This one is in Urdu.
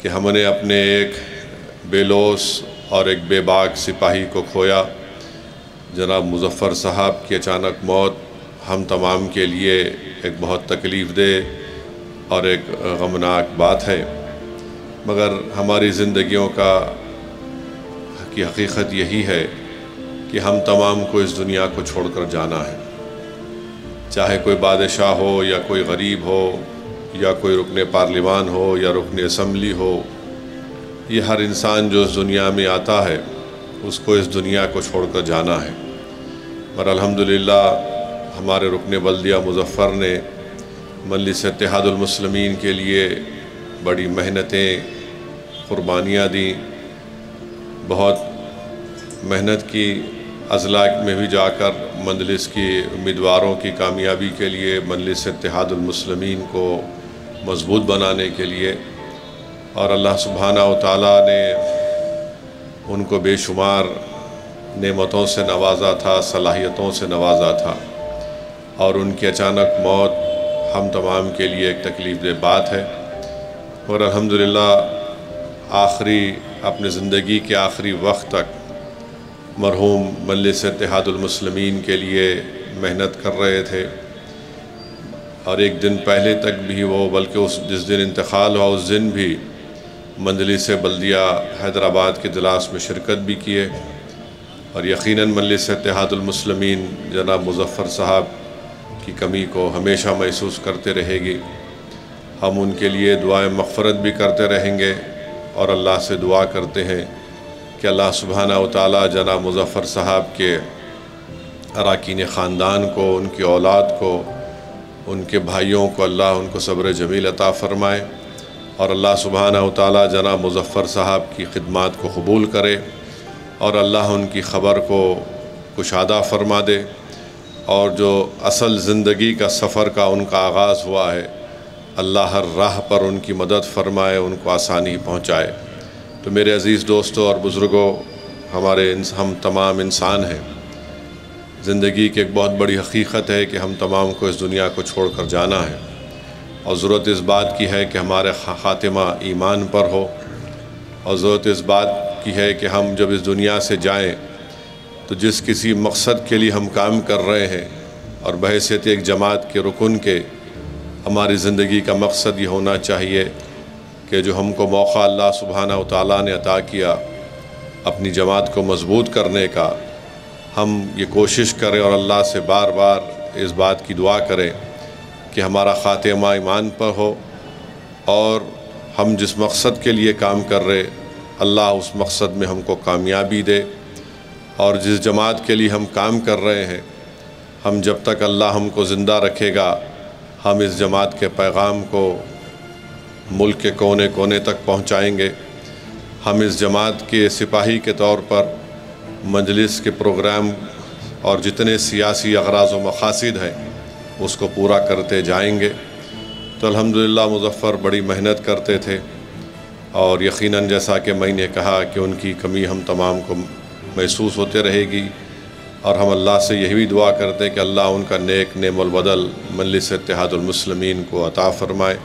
کہ ہم نے اپنے ایک بے لوث اور ایک بے باک سپاہی کو کھویا۔ جناب مظفر صاحب کی اچانک موت ہم تمام کے لیے ایک بہت تکلیف دہ اور ایک غمناک بات ہے، مگر ہماری زندگیوں کی حقیقت یہی ہے کہ ہم تمام کو اس دنیا کو چھوڑ کر جانا ہے، چاہے کوئی بادشاہ ہو یا کوئی غریب ہو یا کوئی رکن پارلیمان ہو یا رکن اسمبلی ہو۔ یہ ہر انسان جو اس دنیا میں آتا ہے اس کو اس دنیا کو چھوڑ کر جانا ہے، اور الحمدللہ ہمارے رکن بلدیہ مظفر نے مجلس اتحاد المسلمین کے لیے بڑی محنتیں قربانیاں دیں، بہت محنت کی، اضلاع میں بھی جا کر مجلس کی امیدواروں کی کامیابی کے لیے، مجلس اتحاد المسلمین کو مضبوط بنانے کے لیے، اور اللہ سبحانہ و تعالیٰ نے ان کو بے شمار نعمتوں سے نوازا تھا، صلاحیتوں سے نوازا تھا، اور ان کی اچانک موت ہم تمام کے لیے ایک تکلیف دہ بات ہے۔ اور الحمدللہ اپنے زندگی کے آخری وقت تک مرحوم مجلس اتحاد المسلمین کے لیے محنت کر رہے تھے، اور ایک دن پہلے تک بھی وہ، بلکہ جس دن انتقال ہوا اس دن بھی مجلس بلدیہ حیدرآباد کے اجلاس میں شرکت بھی کیے، اور یقیناً مجلس اتحاد المسلمین جناب مظفر صاحب کی کمی کو ہمیشہ محسوس کرتے رہے گی۔ ہم ان کے لیے دعائیں مغفرت بھی کرتے رہیں گے، اور اللہ سے دعا کرتے ہیں کہ اللہ سبحانہ و تعالیٰ جناب مظفر صاحب کے اراکین خاندان کو، ان کی اولاد کو، ان کے بھائیوں کو اللہ ان کو صبر جمیل عطا فرمائے، اور اللہ سبحانہ و تعالیٰ جناب مظفر صاحب کی خدمات کو قبول کرے، اور اللہ ان کی خبر کو کشادہ فرما دے، اور جو اصل زندگی کا سفر کا ان کا آغاز ہوا ہے، اللہ ہر راہ پر ان کی مدد فرمائے، ان کو آسانی پہنچائے۔ تو میرے عزیز دوستوں اور بزرگوں، ہم تمام انسان ہیں۔ زندگی کی ایک بہت بڑی حقیقت ہے کہ ہم تمام کو اس دنیا کو چھوڑ کر جانا ہے، اور ضرورت اس بات کی ہے کہ ہمارے خاتمہ ایمان پر ہو، اور ضرورت اس بات کی ہے کہ ہم جب اس دنیا سے جائیں تو جس کسی مقصد کے لیے ہم کام کر رہے ہیں، اور بحیثیت ایک جماعت کے رکن کے، ہماری زندگی کا مقصد یہ ہونا چاہیے کہ جو ہم کو موقع اللہ سبحانہ و تعالیٰ نے عطا کیا اپنی جماعت کو مضبوط کرنے کا، ہم یہ کوشش کریں اور اللہ سے بار بار اس بات کی دعا کریں کہ ہمارا خاتمہ ایمان پر ہو، اور ہم جس مقصد کے لیے کام کر رہے اللہ اس مقصد میں ہم کو کامیابی دے، اور جس جماعت کے لیے ہم کام کر رہے ہیں، ہم جب تک اللہ ہم کو زندہ رکھے گا ہم اس جماعت کے پیغام کو ملک کے کونے کونے تک پہنچائیں گے۔ ہم اس جماعت کے سپاہی کے طور پر مجلس کے پروگرام اور جتنے سیاسی اغراض و مقاصد ہیں اس کو پورا کرتے جائیں گے۔ تو الحمدللہ مظفر بڑی محنت کرتے تھے، اور یقیناً جیسا کہ میں نے کہا کہ ان کی کمی ہم تمام کو محسوس ہوتے رہے گی، اور ہم اللہ سے یہی بھی دعا کرتے ہیں کہ اللہ ان کا نیک نعم البدل مجلس اتحاد المسلمین کو عطا فرمائے۔